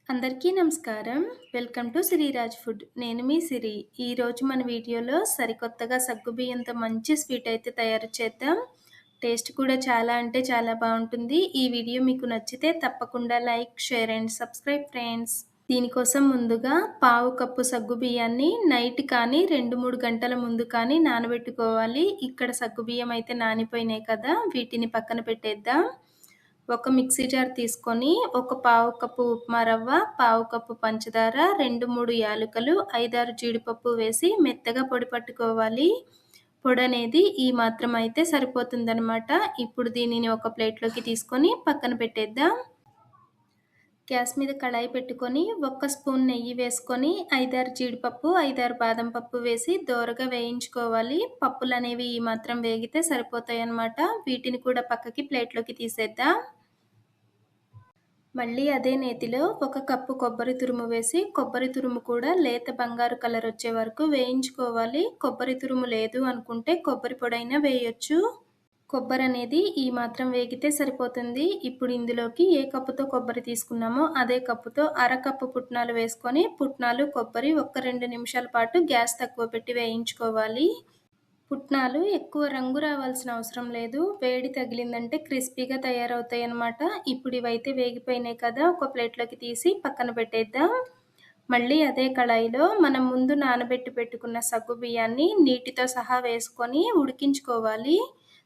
అందరికీ నమస్కారం. Welcome to Sreeraj food. నేను మీ సిరి. ఈరోజు మన వీడియోలో సరికొత్తగా సగ్గుబియ్యంతో మంచి స్వీట్ అయితే తయారు చేద్దాం. టేస్ట్ కూడా చాలా అంటే చాలా బావుంటుంది. ఈ వీడియో మీకు నచ్చితే తప్పకుండా like, share and subscribe friends. దీనికోసం ముందుగా పావు కప్పు సగ్గుబియ్యాన్ని నైట్ కానీ 2-3 గంటల ముందు కానీ నానబెట్టుకోవాలి. ఇక్కడ సగ్గుబియ్యం అయితే నానిపోయినాయి కదా! వీటిని పక్కన పెట్టేద్దాం. ఒక మిక్సీ జార్ తీసుకొని ఒక పావు కప్పు ఉప్మా రవ్వ, పావు కప్పు పంచదార, 2-3 యాలకులు, 5-6 జీడిపప్పు వేసి మెత్తగా పొడి పట్టుకోవాలి. పొడనేది ఈ మాత్రం అయితే సరిపోతుందనమాట. ఇప్పుడు దీనిని ఒక ప్లేట్లోకి తీసుకొని పక్కన పెట్టేద్దాం. గ్యాస్ మీద కళాయి పెట్టుకొని 1 స్పూన్ నెయ్యి వేసుకొని 5-6 జీడిపప్పు, 5-6 బాదం పప్పు వేసి దోరగా వేయించుకోవాలి. పప్పులనేవి ఈ మాత్రం వేగితే సరిపోతాయన్నమాట. వీటిని కూడా పక్కకి ప్లేట్లోకి తీసేద్దాం. మళ్ళీ అదే నేతిలో 1 కప్పు కొబ్బరి తురుము వేసి కొబ్బరి తురుము కూడా లేత బంగారు కలర్ వచ్చే వరకు వేయించుకోవాలి. కొబ్బరి తురుము లేదు అనుకుంటే కొబ్బరి పొడైనా వేయొచ్చు. కొబ్బరి అనేది ఈ మాత్రం వేగితే సరిపోతుంది. ఇప్పుడు ఇందులోకి ఏ కప్పుతో కొబ్బరి తీసుకున్నామో అదే కప్పుతో అరకప్పు పుట్నాలు వేసుకొని పుట్నాలు, కొబ్బరి 1-2 నిమిషాల పాటు గ్యాస్ తక్కువ పెట్టి వేయించుకోవాలి. పుట్నాలు ఎక్కువ రంగు రావాల్సిన అవసరం లేదు. వేడి తగిలిందంటే క్రిస్పీగా తయారవుతాయి అన్నమాట. ఇప్పుడు ఇవైతే వేగిపోయినాయి కదా! ఒక ప్లేట్లోకి తీసి పక్కన పెట్టేద్దాం. మళ్ళీ అదే కళాయిలో మనం ముందు నానబెట్టి పెట్టుకున్న సగ్గుబియ్యాన్ని నీటితో సహా వేసుకొని ఉడికించుకోవాలి.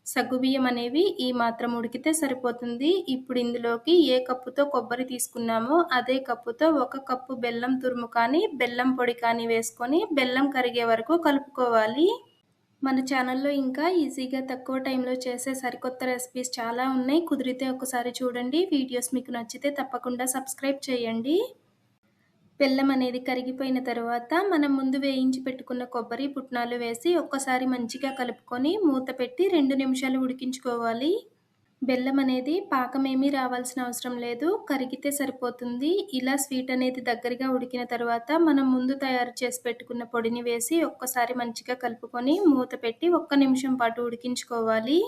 సగ్గుబియ్యం అనేవి ఈ మాత్రం ఉడికితే సరిపోతుంది. ఇప్పుడు ఇందులోకి ఏ కప్పుతో కొబ్బరి తీసుకున్నామో అదే కప్పుతో 1 కప్పు బెల్లం తురుము కానీ, బెల్లం పొడి కానీ వేసుకొని బెల్లం కరిగే వరకు కలుపుకోవాలి. మన ఛానల్లో ఇంకా ఈజీగా తక్కువ టైంలో చేసే సరికొత్త రెసిపీస్ చాలా ఉన్నాయి. కుదిరితే ఒకసారి చూడండి. వీడియోస్ మీకు నచ్చితే తప్పకుండా సబ్స్క్రైబ్ చేయండి. బెల్లం అనేది కరిగిపోయిన తర్వాత మనం ముందు వేయించి పెట్టుకున్న కొబ్బరి, పుట్నాలు వేసి ఒక్కసారి మంచిగా కలుపుకొని మూత పెట్టి 2 నిమిషాలు ఉడికించుకోవాలి. బెల్లం అనేది పాకమేమీ రావాల్సిన అవసరం లేదు. కరిగితే సరిపోతుంది. ఇలా స్వీట్ అనేది దగ్గరగా ఉడికిన తర్వాత మనం ముందు తయారు చేసి పెట్టుకున్న పొడిని వేసి ఒక్కసారి మంచిగా కలుపుకొని మూత పెట్టి 1 నిమిషం పాటు ఉడికించుకోవాలి.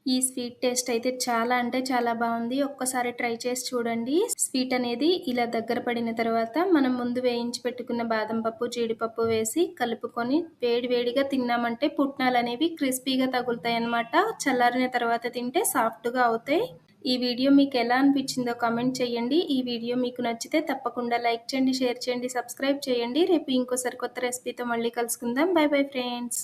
ఈ స్వీట్ టేస్ట్ అయితే చాలా అంటే చాలా బాగుంది. ఒక్కసారి ట్రై చేసి చూడండి. స్వీట్ అనేది ఇలా దగ్గర పడిన తర్వాత మనం ముందు వేయించి పెట్టుకున్న బాదం పప్పు, జీడిపప్పు వేసి కలుపుకొని వేడివేడిగా తిన్నామంటే పుట్నాలు అనేవి క్రిస్పీగా తగులుతాయి అన్నమాట. చల్లారిన తర్వాత తింటే సాఫ్ట్గా అవుతాయి. ఈ వీడియో మీకు ఎలా అనిపించిందో కామెంట్ చేయండి. ఈ వీడియో మీకు నచ్చితే తప్పకుండా లైక్ చేయండి, షేర్ చేయండి, సబ్స్క్రైబ్ చేయండి. రేపు ఇంకోసారి కొత్త రెసిపీతో మళ్ళీ కలుసుకుందాం. By bye friends.